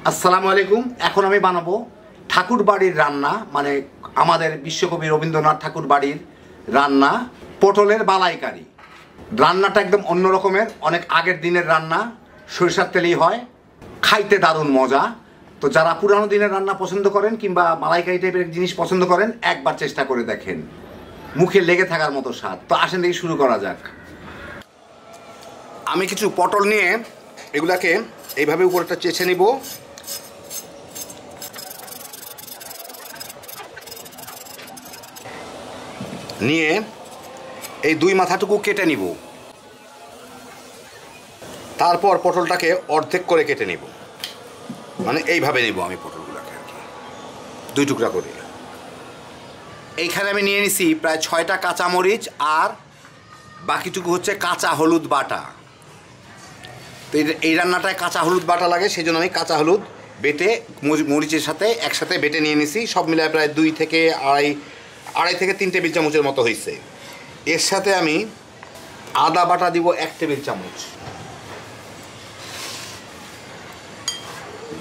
আসসালামু আলাইকুম। এখন আমি বানাবো ঠাকুরবাড়ির রান্না, মানে আমাদের বিশ্বকবি রবীন্দ্রনাথ ঠাকুর বাড়ির রান্না, পটলের মালাইকারি। রান্নাটা একদম অন্য রকমের, অনেক আগের দিনের রান্না, সরিষার তেলেই হয়, খাইতে দারুণ মজা। তো যারা পুরানো দিনের রান্না পছন্দ করেন কিংবা মালাইকারি টাইপের জিনিস পছন্দ করেন, একবার চেষ্টা করে দেখেন, মুখে লেগে থাকার মতো স্বাদ। তো আসেন দেখি শুরু করা যাক। আমি কিছু পটল নিয়ে এগুলাকে এইভাবে উপরটা চেঁচে নিব। নিয়ে এই দুই মাথাটুকু কেটে নিব। তারপর পটলটাকে অর্ধেক করে কেটে নিব, মানে এইভাবে নিব আমি পটলগুলোকে আর কি, দুই টুকরা করে। এইখানে আমি নিয়ে নিছি প্রায় 6টা কাঁচামরিচ, আর বাকিটুকু হচ্ছে কাঁচা হলুদ বাটা। তো এই রান্নাটায় কাঁচা হলুদ বাটা লাগে, সেই জন্য আমি কাঁচা হলুদ বেটে মরিচের সাথে একসাথে বেটে নিয়ে নিছি। সব মিলায় প্রায় 2 থেকে আড়াই থেকে 3 টেবিল চামচের মতো হয়েছে। এর সাথে আমি আদা বাটা দিব 1 টেবিল চামচ,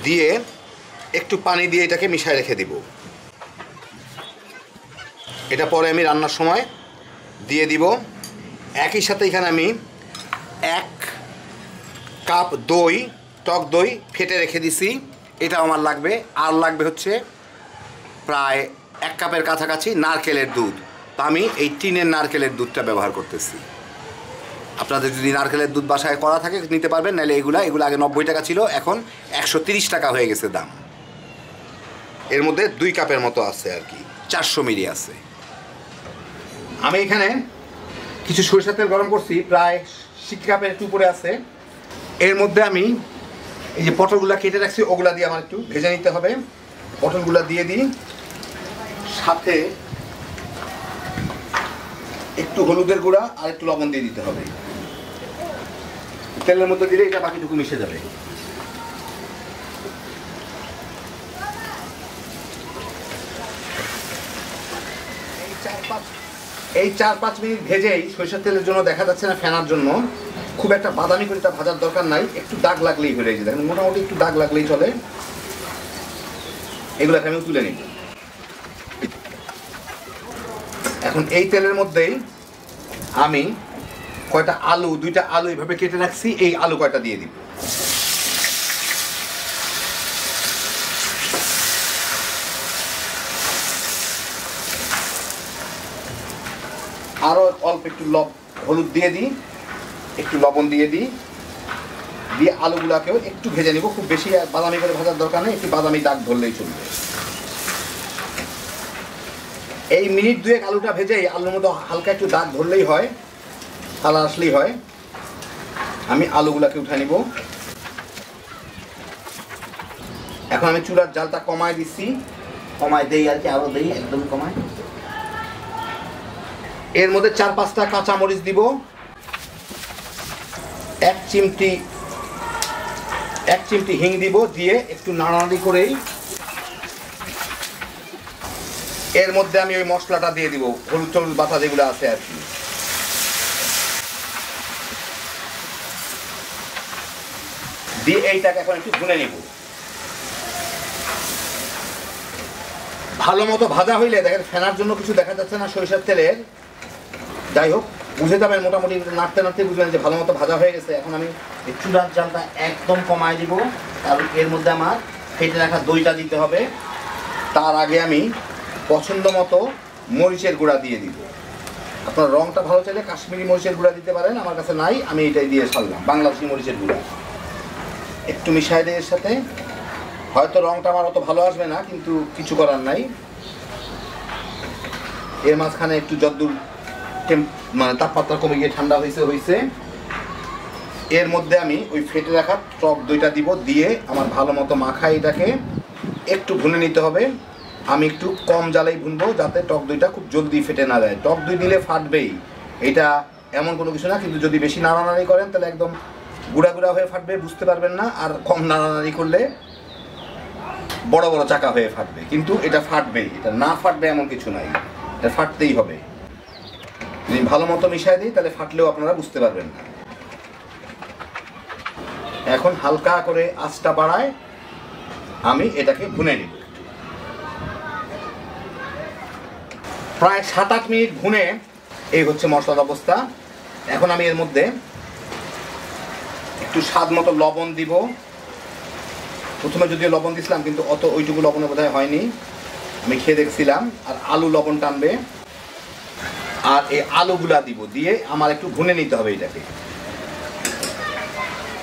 দিয়ে একটু পানি দিয়ে এটাকে মিশায় রেখে দিব। এটা পরে আমি রান্নার সময় দিয়ে দিব। একই সাথে এখানে আমি 1 কাপ দই, টক দই ফেটে রেখে দিছি, এটা আমার লাগবে। আর লাগবে হচ্ছে প্রায় 1 কাপের কাছাকাছি নারকেলের দুধ। তো আমি এই টিনের নারকেলের দুধটা ব্যবহার করতেছি। আপনাদের যদি নারকেলের দুধ বাসায় করা থাকে নিতে পারবেন, নাহলে এগুলো আগে 90 টাকা ছিল, এখন 130 টাকা হয়ে গেছে দাম। এর মধ্যে 2 কাপের মতো আছে আর কি, 400 মিলি আছে। আমি এখানে কিছু সরিষার তেল গরম করছি, প্রায় 6 কাপের একটু উপরে আছে। এর মধ্যে আমি এই যে পটলগুলো কেটে রাখছি, ওগুলা দিয়ে আমার একটু ভেজে নিতে হবে। পটলগুলো দিয়ে দিই, সাথে একটু হলুদের গুঁড়া আর একটু লবণ দিয়ে দিতে হবে। তেলের মধ্যে দিলে এটা বাকিটুকু মিশে যাবে। এই 4-5 মিনিট ভেজেই সরিষার তেলের জন্য দেখা যাচ্ছে না ফেনার জন্য, খুব একটা বাদামি করে তা ভাজার দরকার নাই, একটু দাগ লাগলেই হয়ে যায়। দেখেন মোটামুটি একটু দাগ লাগলেই চলে। এগুলোকে আমি তুলে নিব। এখন এই তেলের মধ্যেই আমি কয়টা আলু, 2টা আলু এইভাবে কেটে রাখছি, এই আলু কয়টা দিয়ে দিব। আরো অল্প একটু হলুদ দিয়ে দিই, একটু লবণ দিয়ে দিই, দিয়ে আলুগুলাকেও একটু ভেজে নিব। খুব বেশি বাদামি করে ভাজার দরকার নেই, একটু বাদামি দাগ ধরলেই চলবে। এই মিনিট 2 আলুটা ভেজেই আলুর মধ্যে হালকা একটু দাগ ধরলেই হয়, কালার আসলেই হয়। আমি আলুগুলাকে উঠে নিব। এখন আমি চুলার জালটা কমায় দিচ্ছি, কমায় দেই আর কি, আরো দেই, একদম কমায়। এর মধ্যে 4-5টা কাঁচামরিচ দিব, 1 চিমটি হিং দিব, দিয়ে একটু নাড়ানাড়ি করেই এর মধ্যে আমি ওই মশলাটা দিয়ে দিব, হলুদ টলুদ বাটা যেগুলো আছে আর কি। দিয়ে এইটাকে এখন একটু ভুনে নিব। ভালো মতো ভাজা হইলে দেখেন ফেনার জন্য কিছু দেখা যাচ্ছে না সরিষার তেলের, যাই হোক বুঝে যাবেন মোটামুটি, নাড়তে নাড়তে বুঝবেন যে ভালো মতো ভাজা হয়ে গেছে। এখন আমি এই চুলার জালটা একদম কমায় দিব, কারণ এর মধ্যে আমার ফেটে রাখা দইটা দিতে হবে। তার আগে আমি পছন্দ মতো মরিচের গুঁড়া দিয়ে দিব। আপনার রঙটা ভালো চাইলে কাশ্মীরি মরিচের গুঁড়া দিতে পারেন, আমার কাছে নাই, আমি এটাই দিয়ে ছাড়লাম, বাংলাদেশি মরিচের গুঁড়া। একটু মিশাই দিয়ে এর সাথে, হয়তো রঙটা আমার অত ভালো আসবে না, কিন্তু কিছু করার নাই। এর মাঝখানে একটু যদ্দূর মানে তাপমাত্রা কমে গিয়ে ঠান্ডা হয়েছে, এর মধ্যে আমি ওই ফেটে রাখা টক দইটা দিব, দিয়ে আমার ভালো মতো মাখাই এটাকে একটু ভুনে নিতে হবে। আমি একটু কম জ্বালেই ভুনবো, যাতে টক দইটা খুব জলদি ফেটে না যায়। টক দই দিলে ফাটবেই, এটা এমন কোনো কিছু না, কিন্তু যদি বেশি নাড়ানাড়ি করেন তাহলে একদম গুঁড়া গুঁড়া হয়ে ফাটবে, বুঝতে পারবেন না। আর কম নাড়ানাড়ি করলে বড় বড় চাকা হয়ে ফাটবে, কিন্তু এটা ফাটবেই, এটা না ফাটবে এমন কিছু নাই, এটা ফাটতেই হবে। যদি ভালো মতো মিশাই দিই তাহলে ফাটলেও আপনারা বুঝতে পারবেন না। এখন হালকা করে আঁচটা বাড়ায় আমি এটাকে ভুনে নিব। প্রায় 7-8 মিনিট ভুনে এই হচ্ছে মশলার অবস্থা। এখন আমি এর মধ্যে একটু স্বাদ মতো লবণ দিব। প্রথমে যদিও লবণ দিছিলাম কিন্তু অত ওইটুকু লবণে বোধহয় হয়নি, আমি খেয়ে দেখছিলাম। আর আলু লবণ টানবে, আর এই আলুগুলা দিব, দিয়ে আমার একটু ভুনে নিতে হবে এটাকে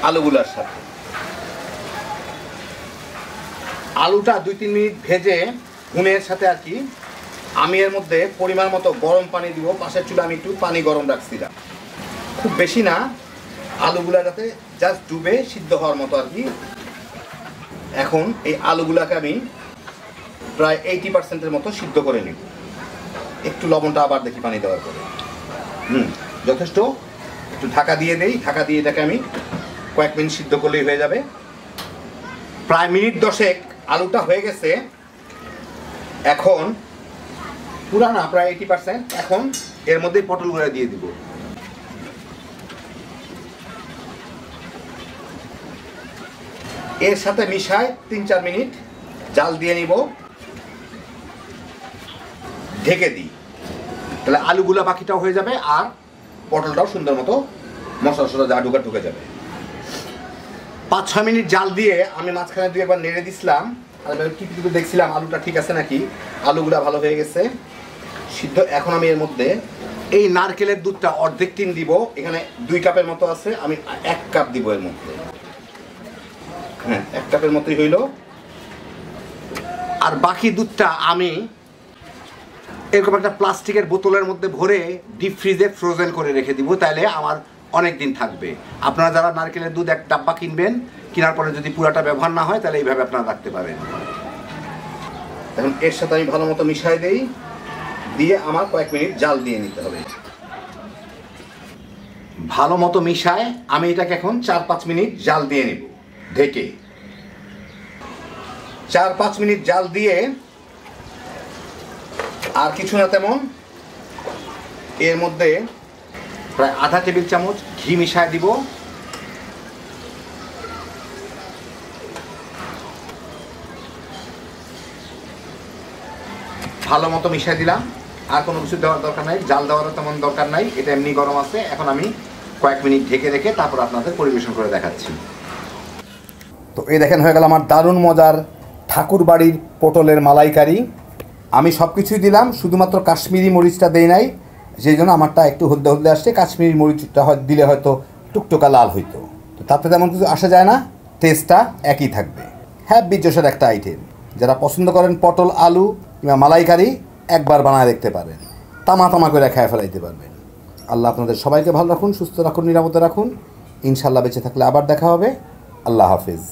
আলুগুলার সাথে। আলুটা 2-3 মিনিট ভেজে ভুনের সাথে আর কি আমি এর মধ্যে পরিমাণ মতো গরম পানি দিব। পাশের চুলে আমি একটু পানি গরম রাখছিলাম, খুব বেশি না, আলুগুলা যাতে জাস্ট ডুবে সিদ্ধ হওয়ার মতো আর কি। এখন এই আলুগুলাকে আমি প্রায় 80% মতো সিদ্ধ করে নিব। একটু লবণটা আবার দেখি পানি দেওয়ার পরে, যথেষ্ট। একটু ঢাকা দিয়ে দেই, ঢাকা দিয়ে এটাকে আমি কয়েক মিনিট সিদ্ধ করলেই হয়ে যাবে। প্রায় মিনিট 10 আলুটা হয়ে গেছে। এখন পুরা না, প্রায় 80%। এখন এর মধ্যে পটলগুলো দিয়ে দিব। এর সাথে মিশায় 3-4 মিনিট জাল দিয়ে নিব, ঢেকে দিই। তাহলে আলুগুলা বাকিটাও হয়ে যাবে আর পটলটাও সুন্দর মতো মশলা যা ঢুকে যাবে। 5-6 মিনিট জাল দিয়ে আমি মাঝখানে 2-একবার নেড়ে দিছিলাম, আর টিপে টিপে দেখছিলাম আলুটা ঠিক আছে নাকি। আলুগুলা ভালো হয়ে গেছে সিদ্ধ। এখন আমি এর মধ্যে এই নারকেলের দুধটা অর্ধেক টিন দিব। এখানে 2 কাপের মতো আছে, আমি 1 কাপ দিব এর মধ্যে। হ্যাঁ, 1 কাপের মতোই হইল। আর বাকি দুধটা আমি এরকম একটা প্লাস্টিকের বোতলের মধ্যে ভরে ডিপ ফ্রিজে ফ্রোজেন করে রেখে দিব, তাহলে আমার অনেক দিন থাকবে। আপনারা যারা নারকেলের দুধ 1 ডাব্বা কিনবেন, কেনার পরে যদি পুরাটা ব্যবহার না হয় তাহলে এইভাবে আপনারা রাখতে পারেন। এখন এর সাথে আমি ভালো মতো মিশাই দেই, দিয়ে আমার কয়েক মিনিট জাল দিয়ে নিতে হবে। ভালো মতো মিশায় আমি এটাকে এখন 4-5 মিনিট জাল দিয়ে নেব ঢেকে। 4-5 মিনিট জাল দিয়ে আর কিছু না তেমন, এর মধ্যে প্রায় আধা টেবিল চামচ ঘি মিশায় দিব। ভালো মতো মিশাই দিলাম, আর কোনো কিছু দেওয়ার দরকার নাই, জাল দেওয়ারও তেমন দরকার নাই, এটা এমনি গরম আছে। এখন আমি কয়েক মিনিট ঢেকে রেখে তারপর আপনাদের পরিবেশন করে দেখাচ্ছি। তো এই দেখেন, হয়ে গেল আমার দারুণ মজার ঠাকুরবাড়ির পটলের মালাইকারি। আমি সব কিছুই দিলাম, শুধুমাত্র কাশ্মীরি মরিচটা দেই নাই, সেই জন্য আমারটা একটু হলদে হলদে আসছে। কাশ্মীরি মরিচটা দিলে হয়তো টুকটোকা লাল হইতো, তো তাতে তেমন কিছু আসা যায় না, টেস্টটা একই থাকবে। হ্যাঁ, বিজোসের একটা আইটেম। যারা পছন্দ করেন পটল আলু কিংবা মালাইকারি, একবার বানায় দেখতে পারেন, তামা তামা করে খেয়ে ফেলাইতে পারবেন। আল্লাহ আপনাদের সবাইকে ভালো রাখুন, সুস্থ রাখুন, নিরাপদে রাখুন। ইনশাল্লাহ বেঁচে থাকলে আবার দেখা হবে। আল্লাহ হাফিজ।